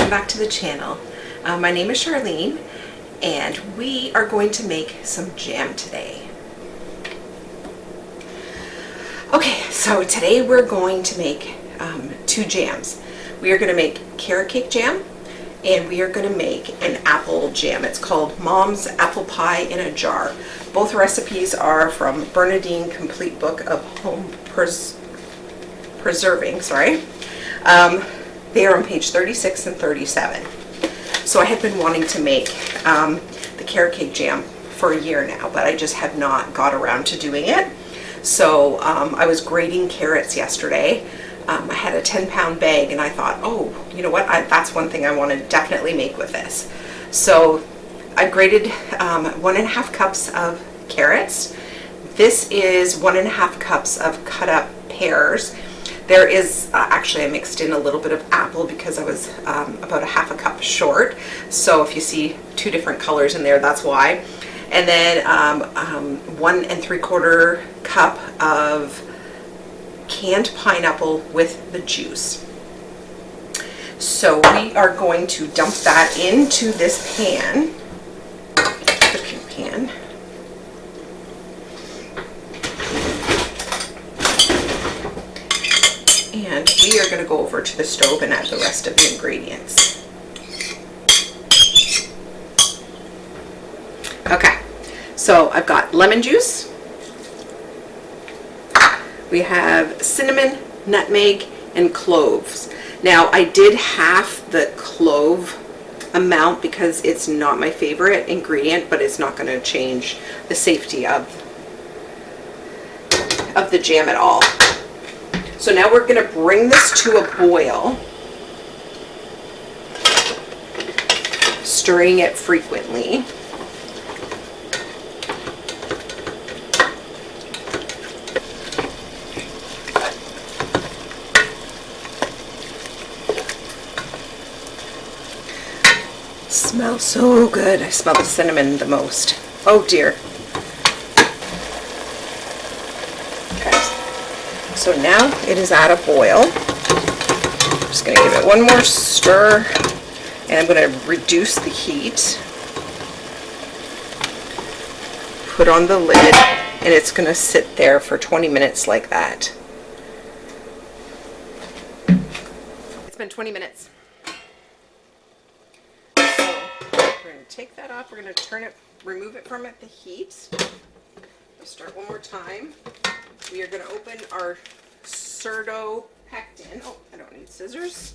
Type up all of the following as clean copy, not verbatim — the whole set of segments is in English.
welcome back to the channel. My name is Charlene and we are going to make some jam today. Okay, so today we're going to make two jams. We are going to make carrot cake jam and we are going to make an apple jam. It's called Mom's Apple Pie in a Jar. Both recipes are from Bernardin Complete Book of Home Preserving. They are on page 36 and 37. So I had been wanting to make the carrot cake jam for a year now, but I just have not got around to doing it. So I was grating carrots yesterday. I had a 10-pound bag and I thought, oh, you know what, that's one thing I want to definitely make with this. So I grated 1.5 cups of carrots. This is 1.5 cups of cut up pears. There is actually, I mixed in a little bit of apple because I was about 1/2 cup short. So if you see two different colors in there, that's why. And then 1 3/4 cup of canned pineapple with the juice. So we are going to dump that into this pan, cooking pan. And we are going to go over to the stove and add the rest of the ingredients. Okay, so I've got lemon juice. We have cinnamon, nutmeg, and cloves. Now I did half the clove amount because it's not my favorite ingredient, but it's not going to change the safety of the jam at all. So now we're going to bring this to a boil, stirring it frequently. Smells so good. I smell the cinnamon the most. Oh dear. So now it is at a boil. I'm just going to give it one more stir and I'm going to reduce the heat. Put on the lid and it's going to sit there for 20 minutes like that. It's been 20 minutes. So we're going to take that off. We're going to turn it, remove it from the heat. I'll start one more time. We are going to open our pectin. Oh, I don't need scissors.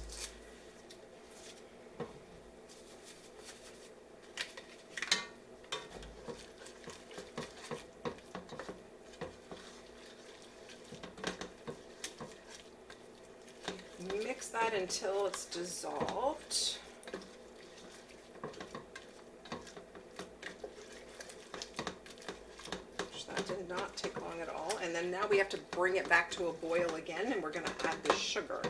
Mix that until it's dissolved. That did not take long at all. And then now we have to bring it back to a boil again, and we're going to add the sugar.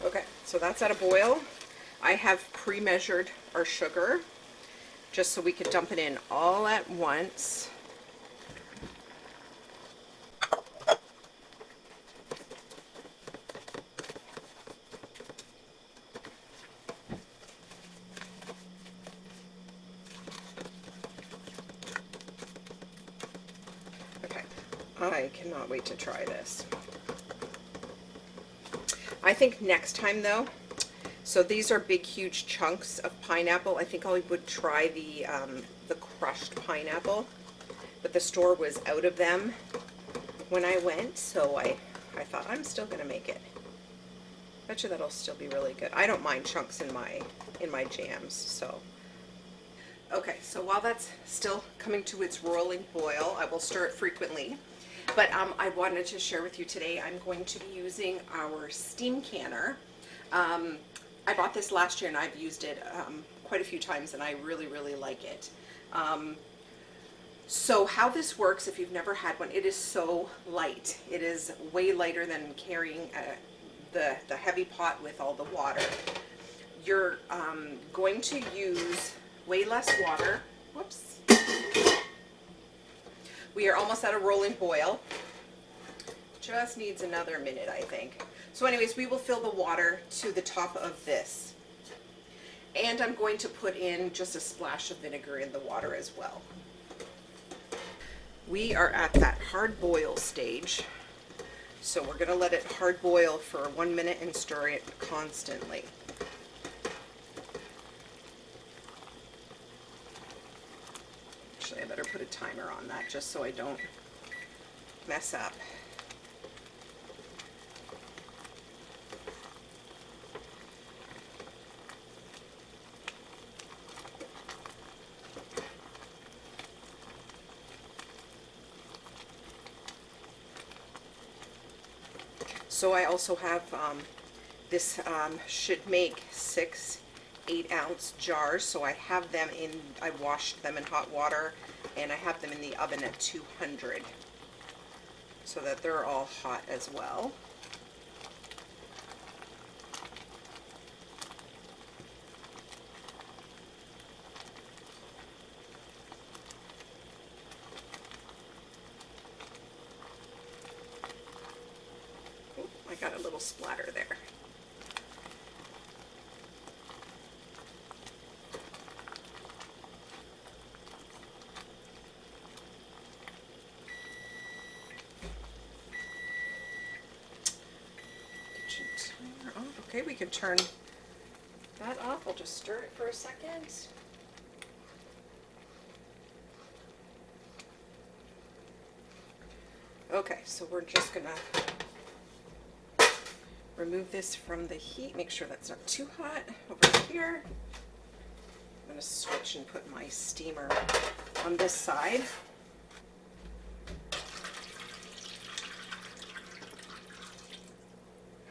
Okay, so that's at a boil. I have pre-measured our sugar just so we could dump it in all at once. I cannot wait to try this. I think next time though, so these are big huge chunks of pineapple. I think I would try the crushed pineapple, but the store was out of them when I went, so I thought I'm still gonna make it. Bet you that'll still be really good. I don't mind chunks in my jams, so. Okay, so while that's still coming to its rolling boil, I will stir it frequently. But I wanted to share with you today, I'm going to be using our steam canner. I bought this last year and I've used it quite a few times and I really, really like it. So how this works, if you've never had one, it is so light. It is way lighter than carrying the heavy pot with all the water. You're going to use way less water. Whoops. We are almost at a rolling boil. Just needs another minute, I think. So anyways, we will fill the water to the top of this. And I'm going to put in just a splash of vinegar in the water as well. We are at that hard boil stage. So we're going to let it hard boil for 1 minute and stir it constantly. Actually, I better put a timer on that just so I don't mess up. So I also have this should make 6 8-ounce jars. So I have them in, I washed them in hot water, and I have them in the oven at 200 so that they're all hot as well. Oh, I got a little splatter there. Okay, we can turn that off. I'll just stir it for a second. Okay, so we're just gonna remove this from the heat. Make sure that's not too hot over here. I'm gonna switch and put my steamer on this side.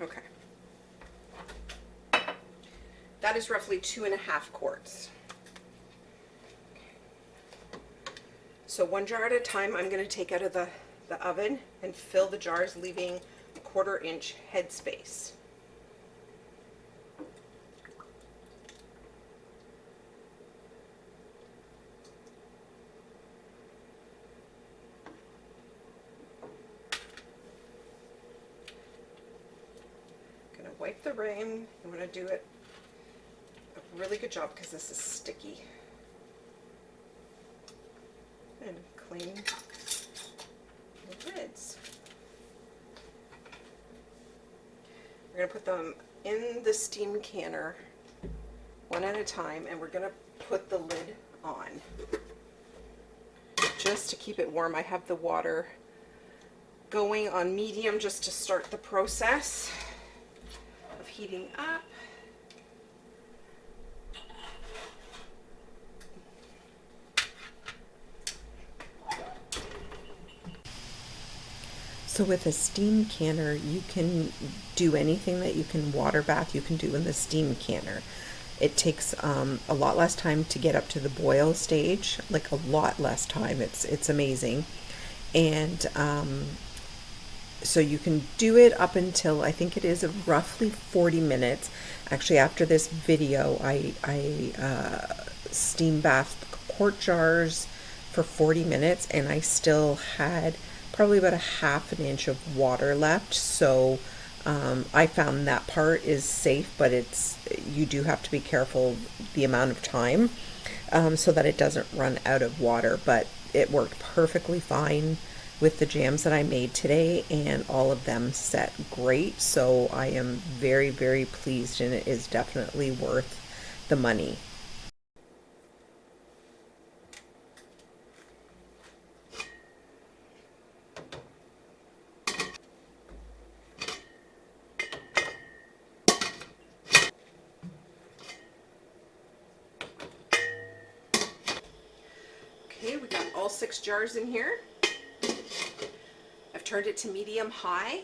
Okay. That is roughly 2.5 quarts. So 1 jar at a time, I'm going to take out of the oven and fill the jars, leaving a 1/4 inch headspace. I'm going to wipe the rain. I'm going to do it a really good job because this is sticky. And clean the lids. We're going to put them in the steam canner 1 at a time, and we're going to put the lid on. Just to keep it warm, I have the water going on medium just to start the process of heating up. So with a steam canner, you can do anything that you can water bath, you can do in the steam canner. It takes a lot less time to get up to the boil stage, like a lot less time. It's amazing. And so you can do it up until, I think it is roughly 40 minutes. Actually, after this video, I steam bathed quart jars for 40 minutes, and I still had probably about 1/2 inch of water left. So I found that part is safe, but you do have to be careful the amount of time so that it doesn't run out of water. But it worked perfectly fine with the jams that I made today, and all of them set great. So I am very, very pleased, and it is definitely worth the money. Okay, we got all 6 jars in here. I've turned it to medium high.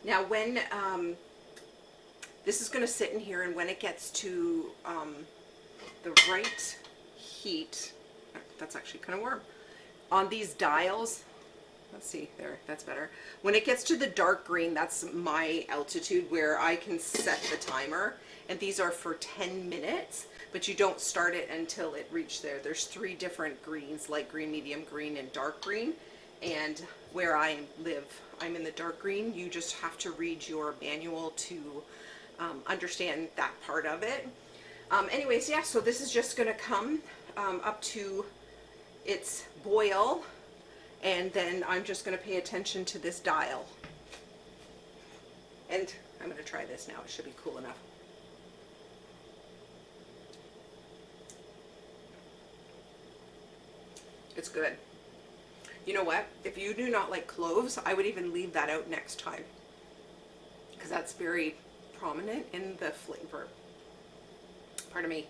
Now when this is going to sit in here, and when it gets to the right heat, that's actually kind of warm, on these dials, let's see, there, that's better. When it gets to the dark green, that's my altitude where I can set the timer, and these are for 10 minutes, but you don't start it until it reaches there. There's 3 different greens, light green, medium green, and dark green, and where I live, I'm in the dark green. You just have to read your manual to understand that part of it. Anyways, yeah, so this is just gonna come up to its boil, and then I'm just gonna pay attention to this dial. And I'm gonna try this now. It should be cool enough. It's good. You know what? If you do not like cloves, I would even leave that out next time, because that's very prominent in the flavor. Pardon me.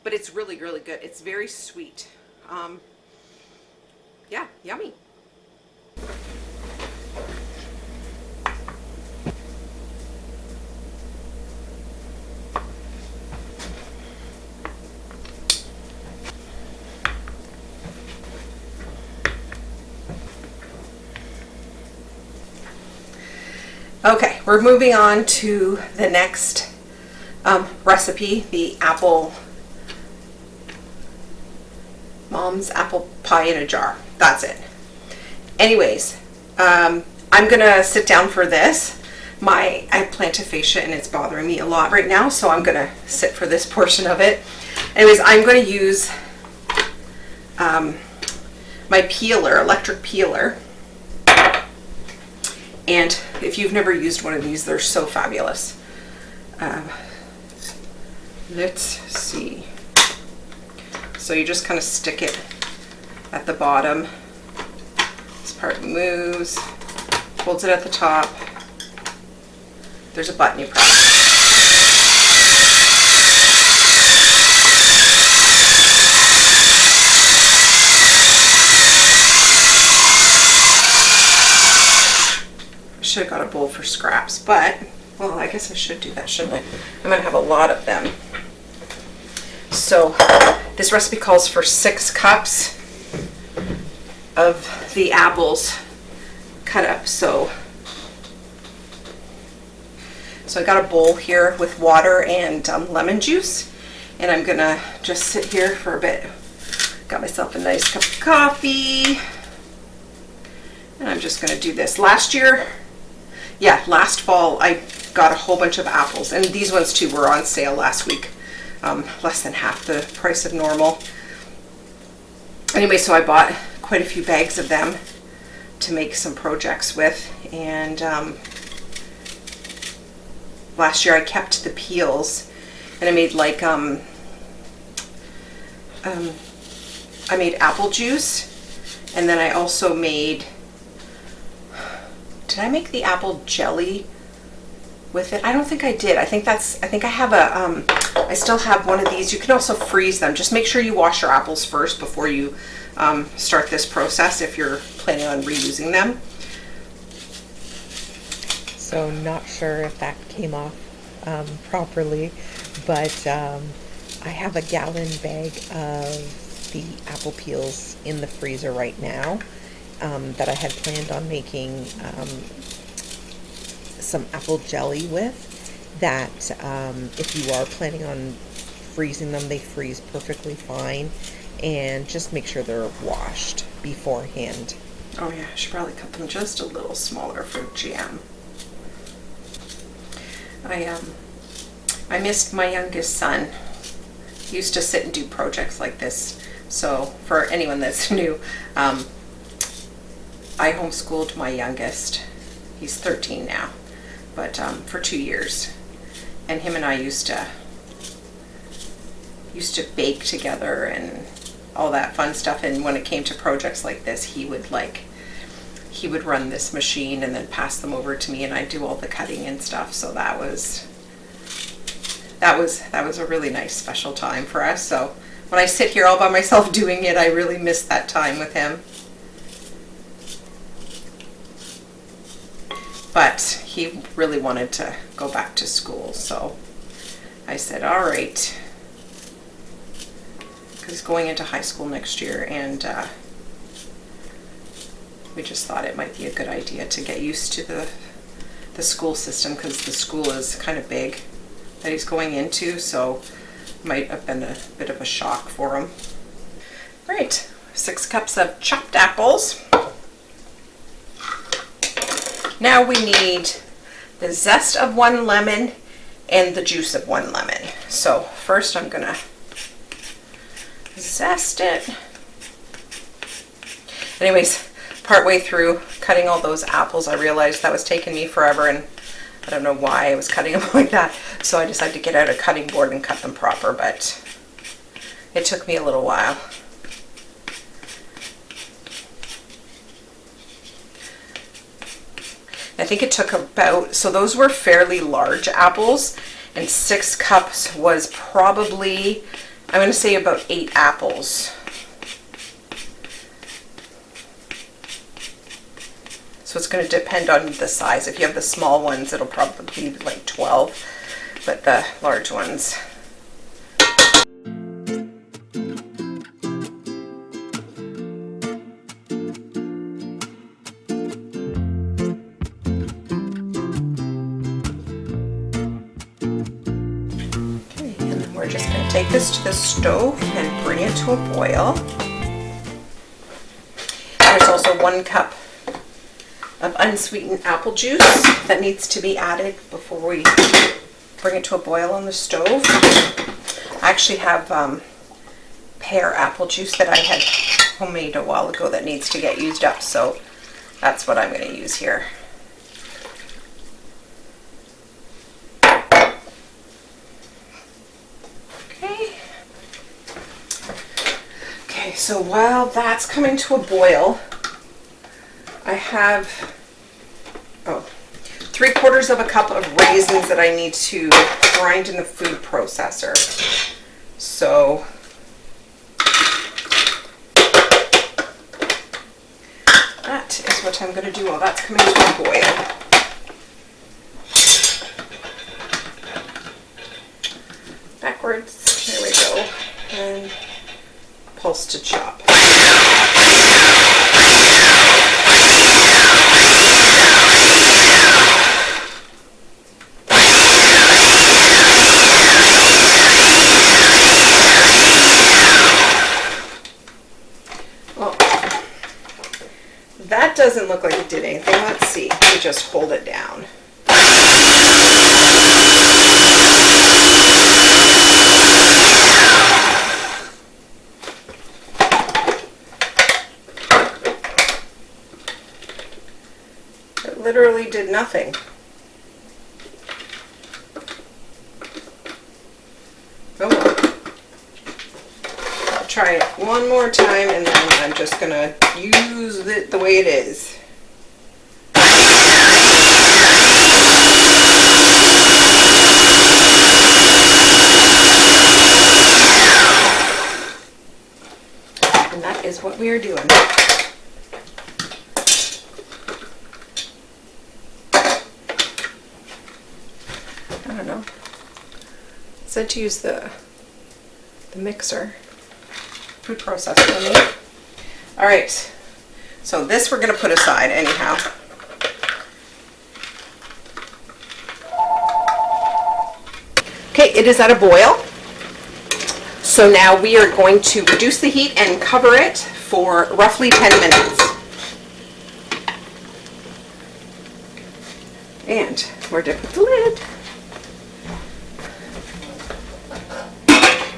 But it's really, really good. It's very sweet. Yeah, yummy. Okay, we're moving on to the next recipe, the Mom's apple pie in a jar. That's it. Anyways, I'm gonna sit down for this. I have plantar fascia and it's bothering me a lot right now, so I'm gonna sit for this portion of it. Anyways, I'm gonna use my peeler, electric peeler. And if you've never used one of these, they're so fabulous. Let's see. So you just kind of stick it at the bottom. This part moves, holds it at the top. There's a button you press. Should have got a bowl for scraps, but, well, I guess I should do that, shouldn't I? I'm gonna have a lot of them. So this recipe calls for 6 cups of the apples cut up. So I got a bowl here with water and lemon juice, and I'm gonna just sit here for a bit. Got myself a nice cup of coffee, and I'm just gonna do this. Last fall I got a whole bunch of apples, and these ones too were on sale last week, less than half the price of normal. Anyway, so I bought quite a few bags of them to make some projects with, and last year I kept the peels, and I made like I made apple juice, and then I also made, did I make the apple jelly with it? I don't think I did. I think I have I still have one of these. You can also freeze them. Just make sure you wash your apples first before you start this process if you're planning on reusing them. So not sure if that came off properly, but I have a gallon bag of the apple peels in the freezer right now that I had planned on making some apple jelly with. That if you are planning on freezing them, they freeze perfectly fine, and just make sure they're washed beforehand. Oh yeah, I should probably cut them just a little smaller for jam. I missed my youngest son. He used to sit and do projects like this. So for anyone that's new, I homeschooled my youngest. He's 13 now, but for 2 years. And him and I used to bake together and all that fun stuff. And when it came to projects like this, he would run this machine and then pass them over to me, and I'd do all the cutting and stuff. So that was a really nice special time for us. So when I sit here all by myself doing it, I really miss that time with him. But he really wanted to go back to school, so I said, all right, because he's going into high school next year, and we just thought it might be a good idea to get used to the school system, because the school is kind of big that he's going into, so it might have been a bit of a shock for him. Right, 6 cups of chopped apples. Now we need the zest of 1 lemon and the juice of 1 lemon. So first I'm gonna zest it. Anyways, partway through cutting all those apples, I realized that was taking me forever, and I don't know why I was cutting them like that. So I decided to get out a cutting board and cut them proper, but it took me a little while. I think it took about, so those were fairly large apples, and 6 cups was probably, I'm going to say about 8 apples. So it's going to depend on the size. If you have the small ones, it'll probably be like 12, but the large ones. We're just going to take this to the stove and bring it to a boil. There's also 1 cup of unsweetened apple juice that needs to be added before we bring it to a boil on the stove. I actually have pear apple juice that I had homemade a while ago that needs to get used up, so that's what I'm going to use here. So while that's coming to a boil, I have 3/4 of a cup of raisins that I need to grind in the food processor. So that is what I'm going to do while that's coming to a boil. Backwards, there we go. And pulse to chop. Well, that doesn't look like it did anything. Let's see. Let me just hold it down. Literally did nothing. Oh well. I'll try it one more time, and then I'm just gonna use it the way it is. And that is what we are doing. I don't know. It said to use the mixer, food processor. I mean. All right, so this we're going to put aside anyhow. Okay, it is at a boil. So now we are going to reduce the heat and cover it for roughly 10 minutes. And we're done with the lid.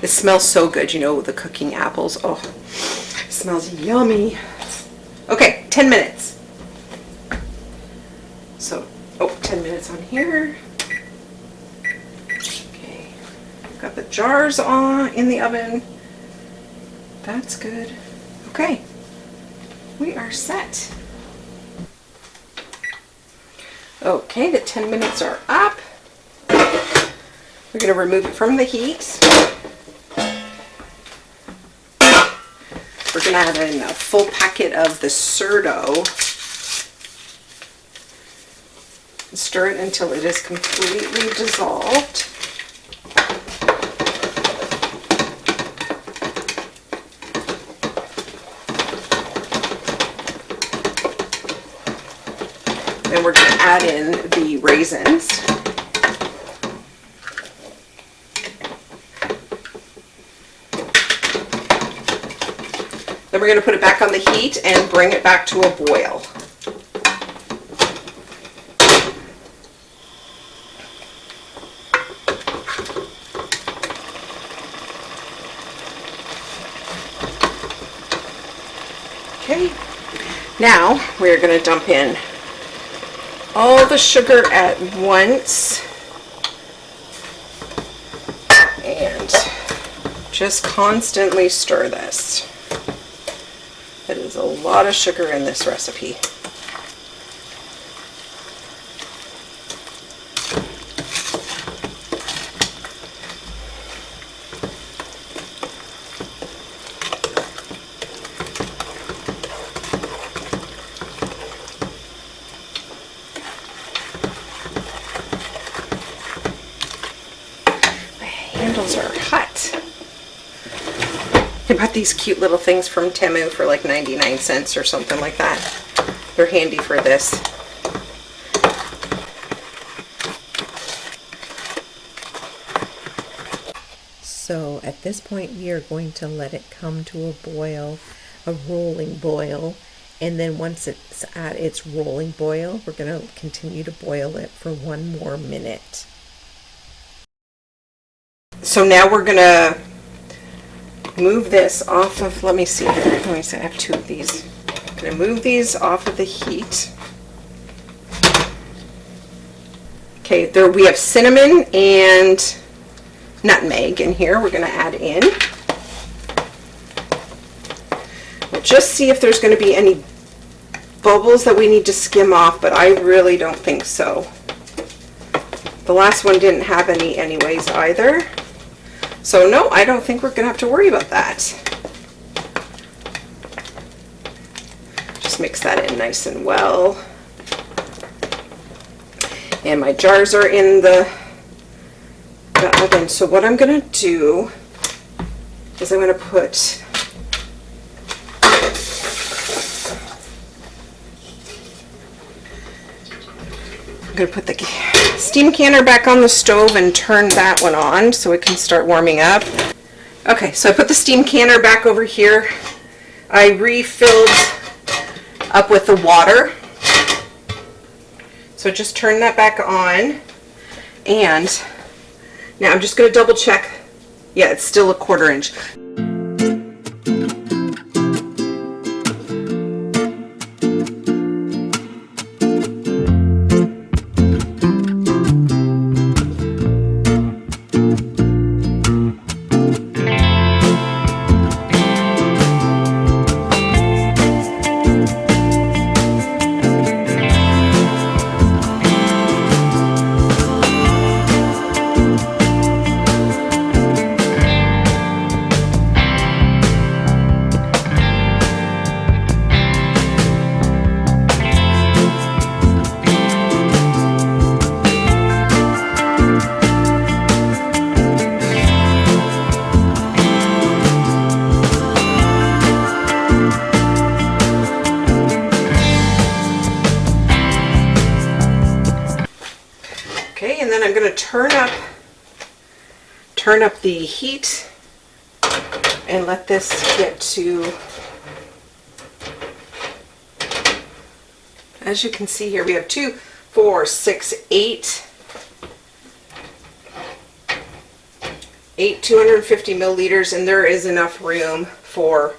It smells so good, you know, the cooking apples. Oh, it smells yummy. Okay, 10 minutes. So, 10 minutes on here. Okay, got the jars on in the oven. That's good. Okay, we are set. Okay, the 10 minutes are up. We're going to remove it from the heat. We're going to add in a full packet of the Surdo. Stir it until it is completely dissolved. Then we're going to add in the raisins. Then we're going to put it back on the heat and bring it back to a boil. Okay, now we're going to dump in all the sugar at once and just constantly stir this. That is a lot of sugar in this recipe. Handles are hot. I bought these cute little things from Temu for like 99 cents or something like that. They're handy for this. So at this point we are going to let it come to a boil, a rolling boil, and then once it's at its rolling boil, we're going to continue to boil it for 1 more minute. So now we're gonna move this off of, let me see here, I have 2 of these. I'm gonna move these off of the heat. Okay, there we have cinnamon and nutmeg in here we're gonna add in. We'll just see if there's gonna be any bubbles that we need to skim off, but I really don't think so. The last one didn't have any anyways either. So no, I don't think we're going to have to worry about that. Just mix that in nice and well. And my jars are in the oven. So what I'm going to do is I'm going to put the steam canner back on the stove and turn that one on so it can start warming up. Okay, so I put the steam canner back over here. I refilled up with the water. So just turn that back on. And now I'm just going to double check. Yeah, it's still a 1/4 inch. Okay, and then I'm going to turn up the heat and let this get to, as you can see here, we have 2, 4, 6, 8 250 milliliters, and there is enough room for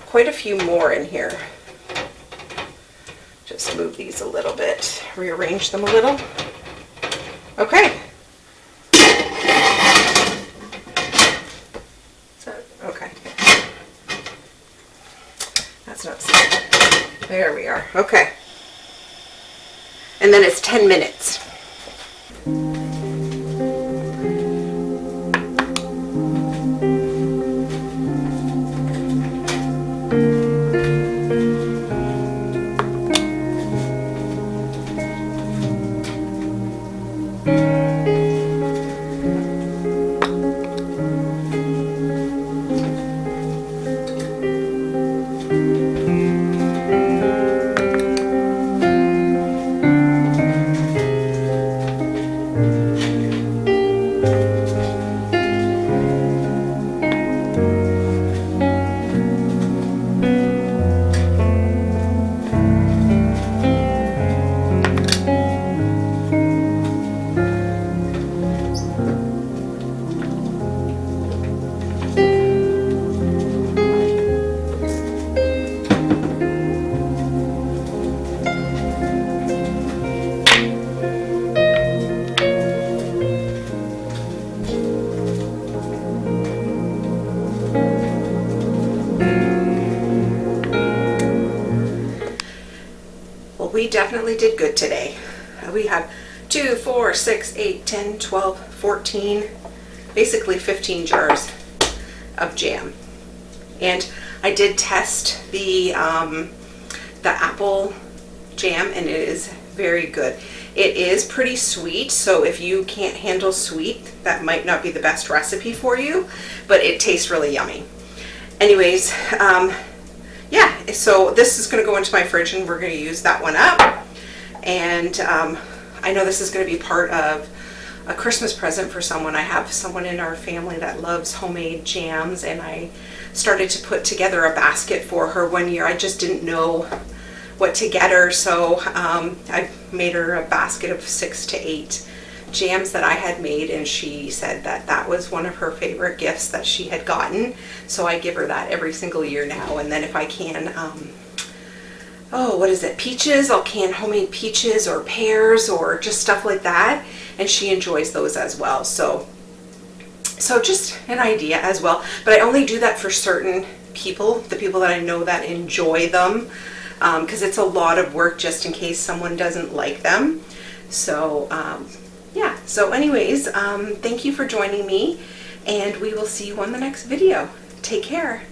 quite a few more in here. Just move these a little bit, rearrange them a little. Okay. So, okay. That's not so. There we are. Okay. And then it's 10 minutes. we definitely did good today. We have 2, 4, 6, 8, 10, 12, 14, basically 15 jars of jam. And I did test the apple jam, and it is very good. It is pretty sweet, so if you can't handle sweet, that might not be the best recipe for you, but it tastes really yummy. Anyways, yeah, so this is going to go into my fridge, and we're going to use that one up. And I know this is going to be part of a Christmas present for someone. I have someone in our family that loves homemade jams, and I started to put together a basket for her one year. I just didn't know what to get her, so I made her a basket of 6 to 8 jams that I had made, and she said that that was one of her favorite gifts that she had gotten. So I give her that every single year now. And then if I can, what is it, peaches, I'll can homemade peaches or pears or just stuff like that, and she enjoys those as well. So just an idea as well, but I only do that for certain people, the people that I know that enjoy them, because it's a lot of work just in case someone doesn't like them. So yeah, so anyways, thank you for joining me, and we will see you on the next video. Take care.